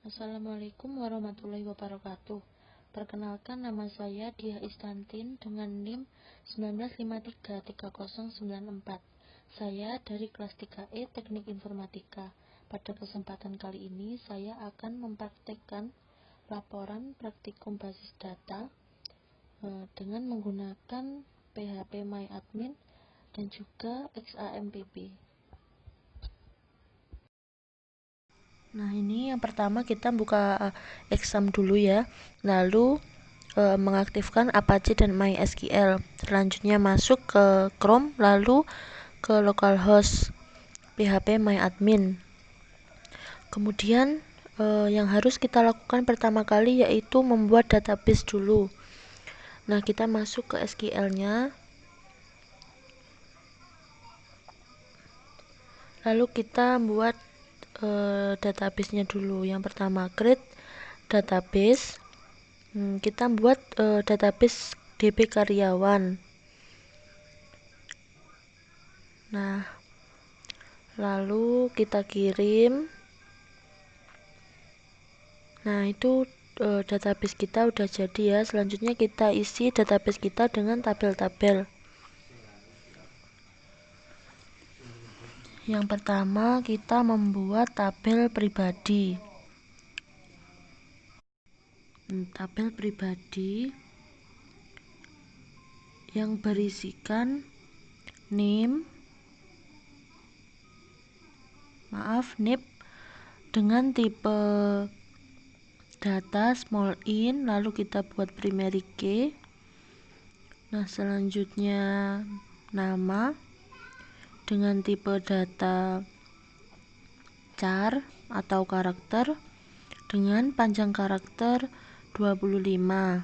Assalamualaikum warahmatullahi wabarakatuh. Perkenalkan, nama saya Diah Istantin dengan NIM 195330094. Saya dari kelas 3E Teknik Informatika. Pada kesempatan kali ini saya akan mempraktekkan laporan praktikum basis data dengan menggunakan PHP MyAdmin dan juga XAMPP. Nah, ini yang pertama kita buka exam dulu ya. Lalu mengaktifkan Apache dan MySQL. Selanjutnya masuk ke Chrome, lalu ke localhost PHP MyAdmin. Kemudian yang harus kita lakukan pertama kali yaitu membuat database dulu. Nah, kita masuk ke SQL-nya. Lalu kita buat database-nya dulu. Yang pertama, create database. Kita buat database DB karyawan. Nah, lalu kita kirim. Nah, itu database kita udah jadi ya. Selanjutnya kita isi database kita dengan tabel-tabel. Yang pertama, kita membuat tabel pribadi. Tabel pribadi yang berisikan NIM, NIP dengan tipe data small in, lalu kita buat primary key. Nah, selanjutnya nama dengan tipe data char atau karakter dengan panjang karakter 25.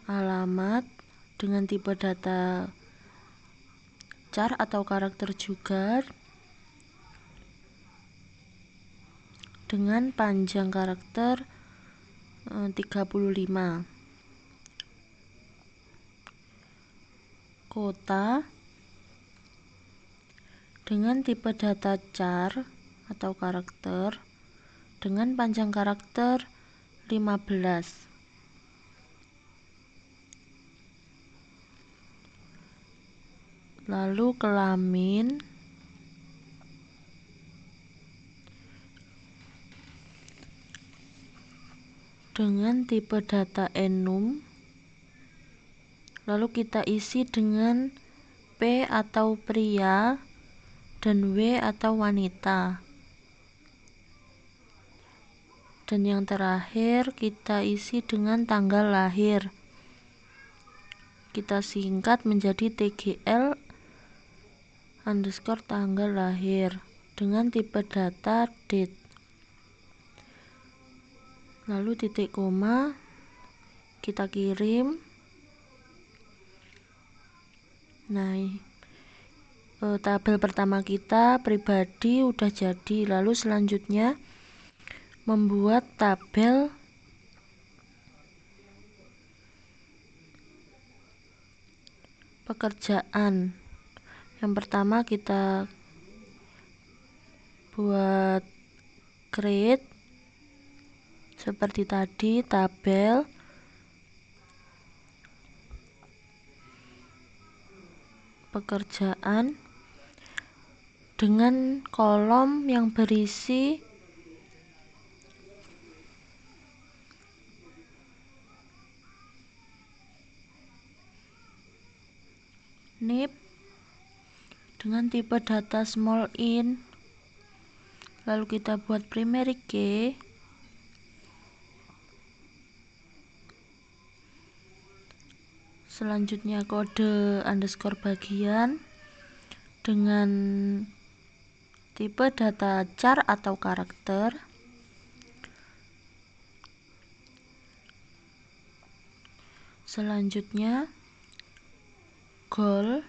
Alamat dengan tipe data char atau karakter juga dengan panjang karakter 35. Kota dengan tipe data char atau karakter dengan panjang karakter 15. Lalu kelamin dengan tipe data enum, lalu kita isi dengan P atau pria dan W atau wanita. Dan yang terakhir kita isi dengan tanggal lahir. Kita singkat menjadi TGL underscore tanggal lahir dengan tipe data date. Lalu titik koma kita kirim. Nah, tabel pertama kita pribadi udah jadi. Lalu selanjutnya membuat tabel pekerjaan. Yang pertama kita buat create seperti tadi, tabel pekerjaan dengan kolom yang berisi NIP dengan tipe data small in. Lalu kita buat primary key. Selanjutnya kode underscore bagian dengan tipe data char atau karakter. Selanjutnya goal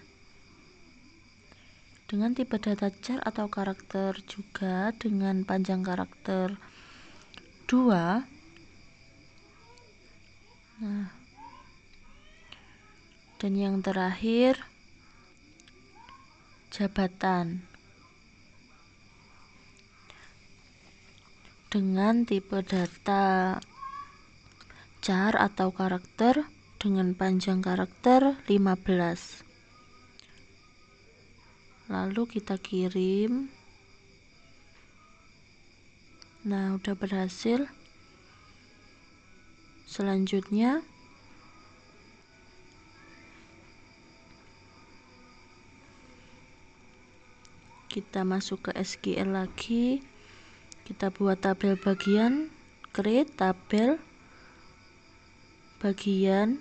dengan tipe data char atau karakter juga dengan panjang karakter 2. Nah, dan yang terakhir jabatan. dengan tipe data char atau karakter dengan panjang karakter 15. Lalu kita kirim. Nah, udah berhasil. Selanjutnya kita masuk ke SQL lagi, kita buat tabel bagian, create tabel bagian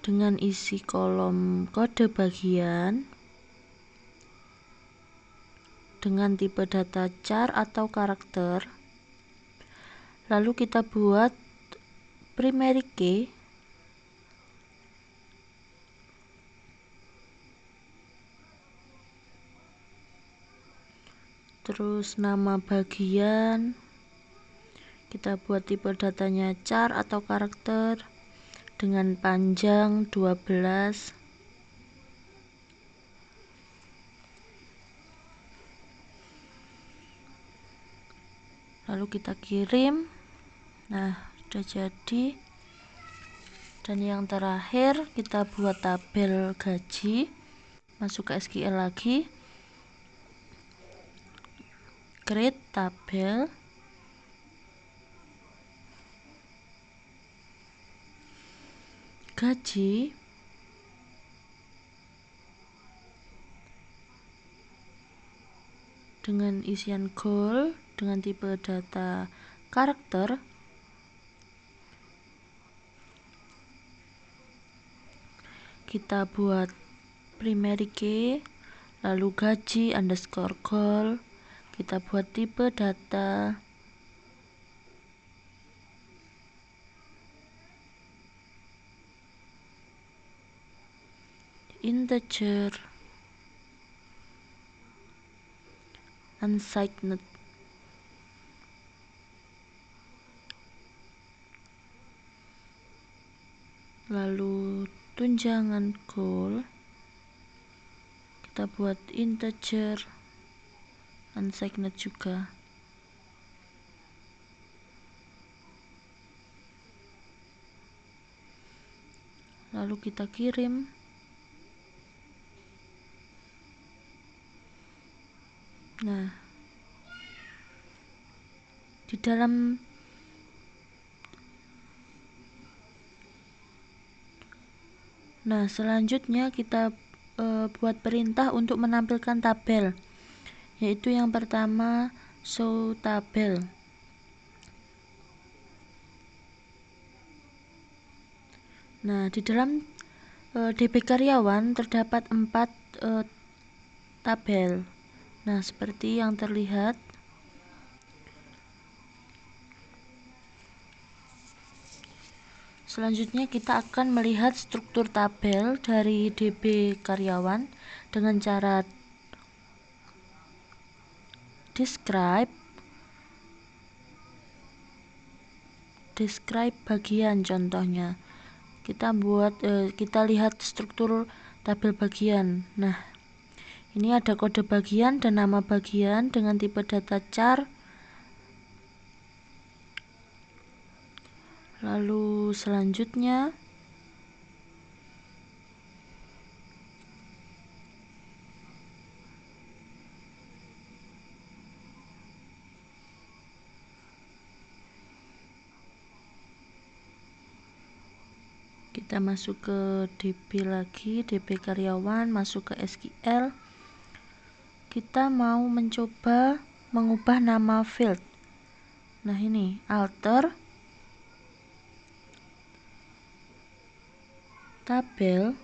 dengan isi kolom kode bagian dengan tipe data char atau karakter. Lalu kita buat primary key, terus nama bagian kita buat tipe datanya char atau karakter dengan panjang 12. Lalu kita kirim. Nah, udah jadi. Dan yang terakhir kita buat tabel gaji, masuk ke SQL lagi, create tabel gaji dengan isian goal dengan tipe data karakter. Kita buat primary key, lalu gaji underscore goal, kita buat tipe data integer unsigned, lalu tunjangan goal kita buat integer unsigned juga. Lalu kita kirim. Nah, di dalam selanjutnya kita buat perintah untuk menampilkan tabel, yaitu yang pertama show tabel. Nah, di dalam DB karyawan terdapat 4 tabel. Nah, seperti yang terlihat. Selanjutnya kita akan melihat struktur tabel dari DB karyawan dengan cara describe bagian. Contohnya kita lihat struktur tabel bagian. Nah, ini ada kode bagian dan nama bagian dengan tipe data char. Lalu selanjutnya kita masuk ke DB lagi, DB karyawan, masuk ke SQL. Kita mau mencoba mengubah nama field. Nah, ini alter tabel,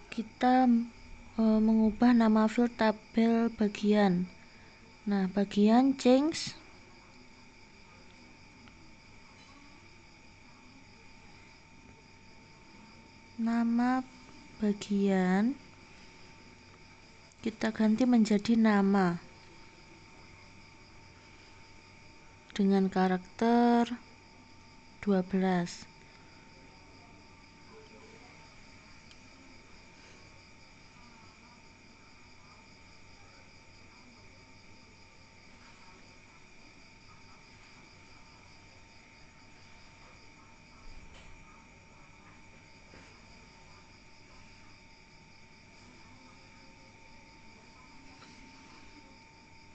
kita mengubah nama field tabel bagian. Nah, bagian change nama bagian, kita ganti menjadi nama dengan karakter 12.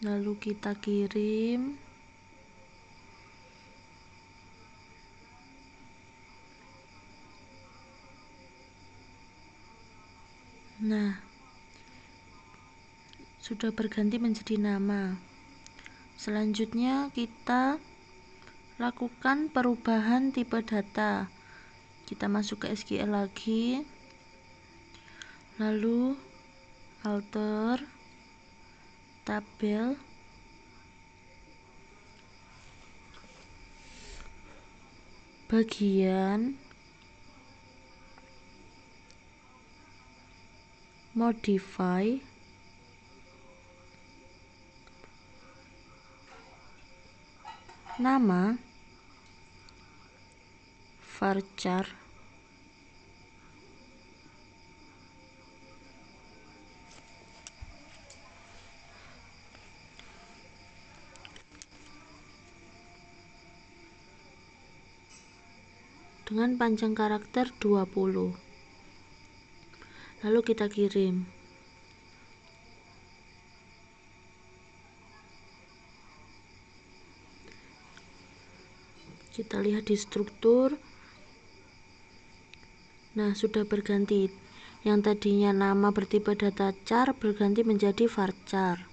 lalu kita kirim. Nah, sudah berganti menjadi nama. Selanjutnya kita lakukan perubahan tipe data. Kita masuk ke SQL lagi, lalu alter tabel, bagian, modify, nama, varchar, dengan panjang karakter 20. Lalu kita kirim. Kita lihat di struktur. Nah, sudah berganti. Yang tadinya nama bertipe data char berganti menjadi varchar.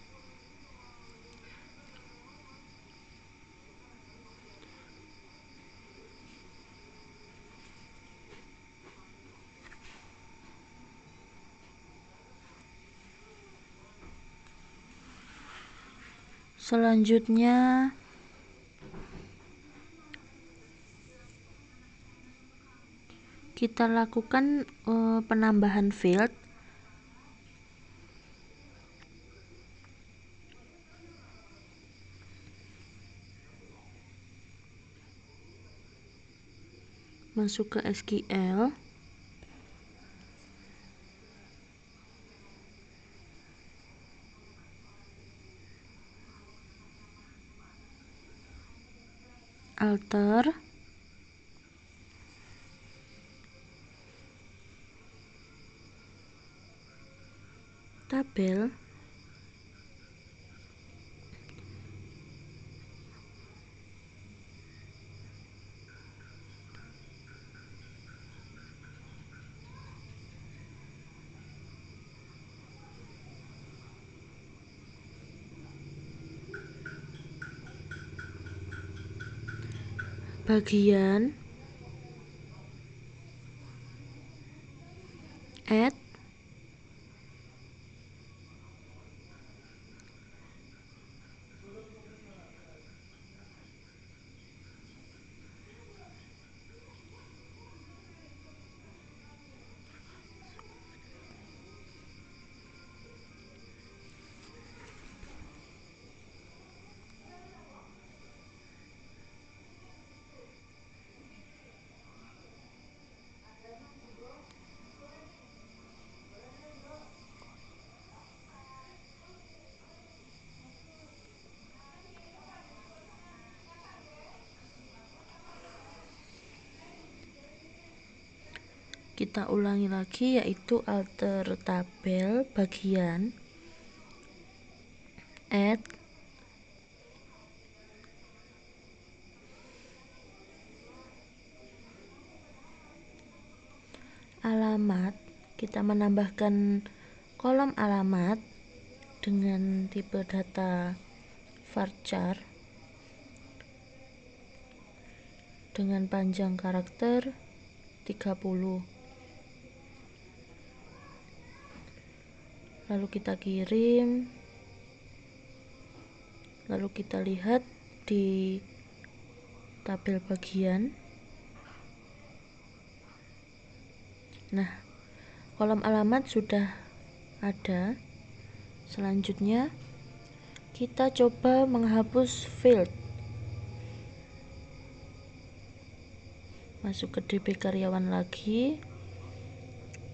Selanjutnya kita lakukan penambahan field. Masuk ke SQL. Alter tabel, bagian, add, kita ulangi lagi, yaitu alter tabel, bagian, add, alamat. Kita menambahkan kolom alamat dengan tipe data varchar dengan panjang karakter 30. Lalu kita kirim. Lalu kita lihat di tabel bagian. Nah, kolom alamat sudah ada. Selanjutnya kita coba menghapus field. Masuk ke DB karyawan lagi,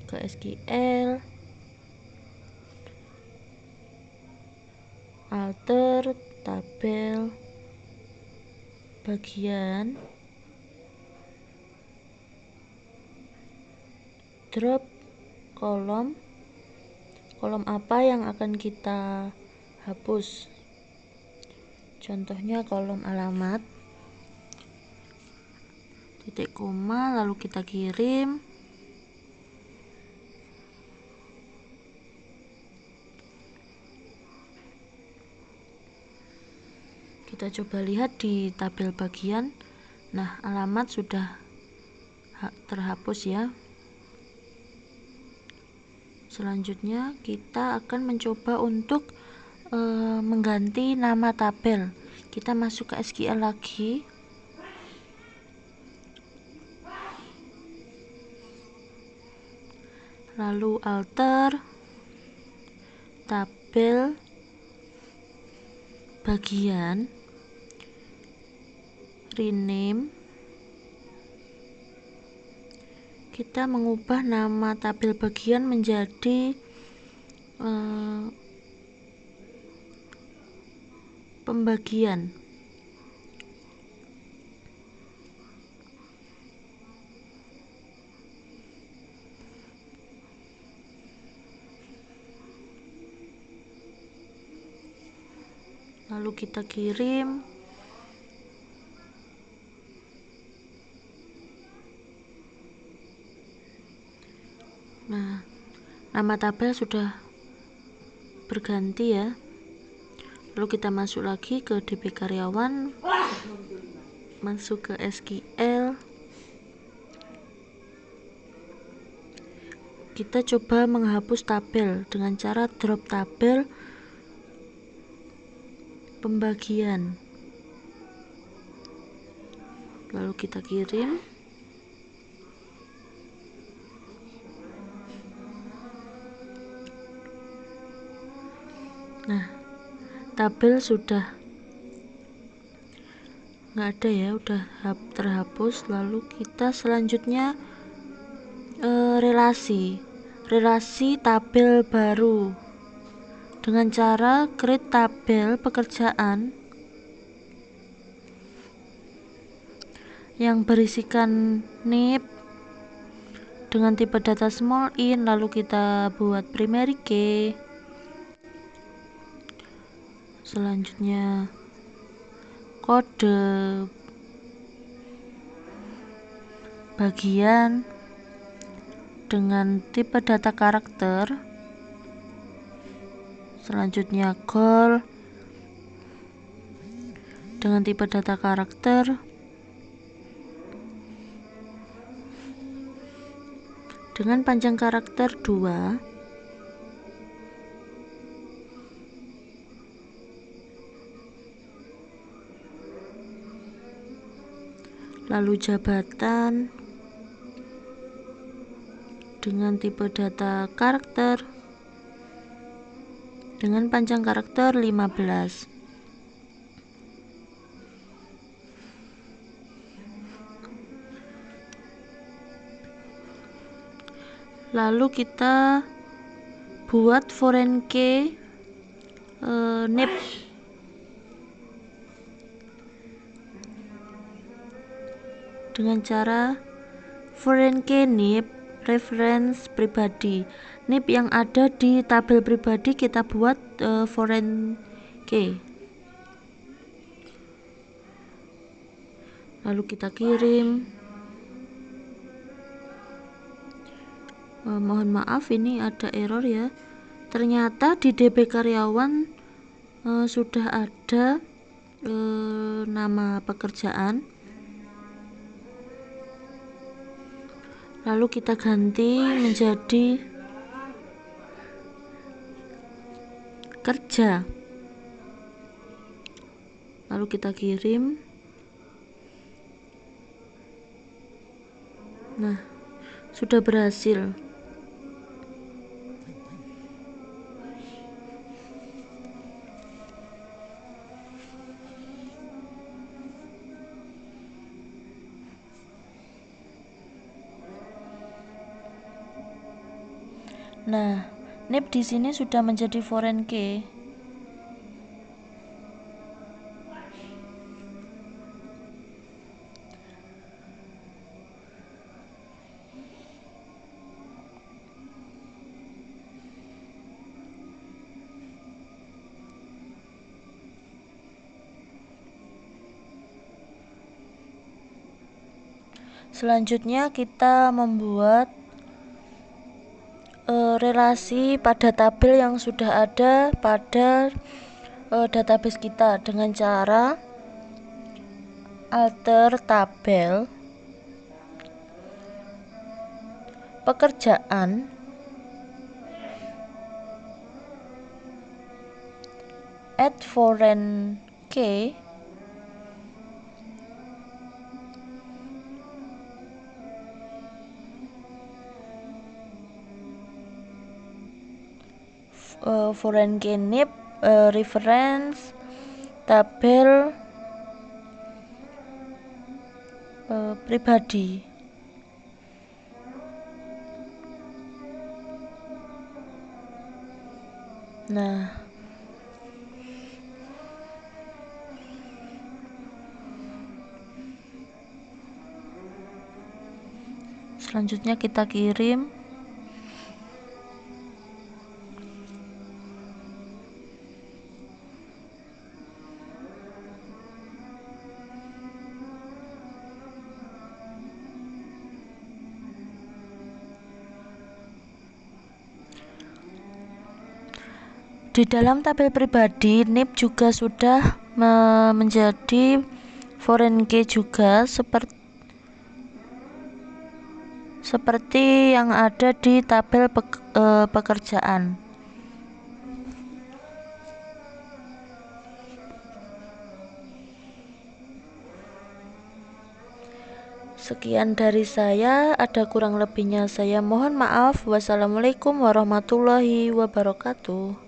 ke SQL, alter tabel, bagian, drop kolom apa yang akan kita hapus. Contohnya kolom alamat, titik koma, lalu kita kirim. Kita coba lihat di tabel bagian. Nah, alamat sudah terhapus ya. Selanjutnya kita akan mencoba untuk mengganti nama tabel. Kita masuk ke SQL lagi. Lalu alter tabel bagian, rename. Kita mengubah nama tabel bagian menjadi pembagian. Lalu kita kirim. Nah, nama tabel sudah berganti ya. Lalu kita masuk lagi ke DB karyawan, masuk ke SQL. Kita coba menghapus tabel dengan cara drop tabel pembagian. Lalu kita kirim. Nah, tabel sudah nggak ada ya, udah terhapus. Lalu kita selanjutnya relasi tabel baru dengan cara create tabel pekerjaan yang berisikan NIP dengan tipe data small in. Lalu kita buat primary key. Selanjutnya kode bagian dengan tipe data karakter. Selanjutnya goal dengan tipe data karakter dengan panjang karakter 2. Lalu jabatan dengan tipe data karakter dengan panjang karakter 15. Lalu kita buat foreign key NIP dengan cara foreign key NIP reference pribadi. NIP yang ada di tabel pribadi kita buat foreign key. Lalu kita kirim. Mohon maaf, ini ada error ya. Ternyata di DB karyawan sudah ada nama pekerjaan. Lalu kita ganti menjadi kerja. Lalu kita kirim. Nah, sudah berhasil. Nah, NIP di sini sudah menjadi foreign key. Selanjutnya kita membuat relasi pada tabel yang sudah ada pada database kita dengan cara alter tabel pekerjaan add foreign key foreign key nib reference tabel pribadi. Nah, selanjutnya kita kirim. Di dalam tabel pribadi, nib juga sudah menjadi foreign key juga seperti yang ada di tabel pekerjaan. Sekian dari saya, ada kurang lebihnya saya mohon maaf. Wassalamualaikum warahmatullahi wabarakatuh.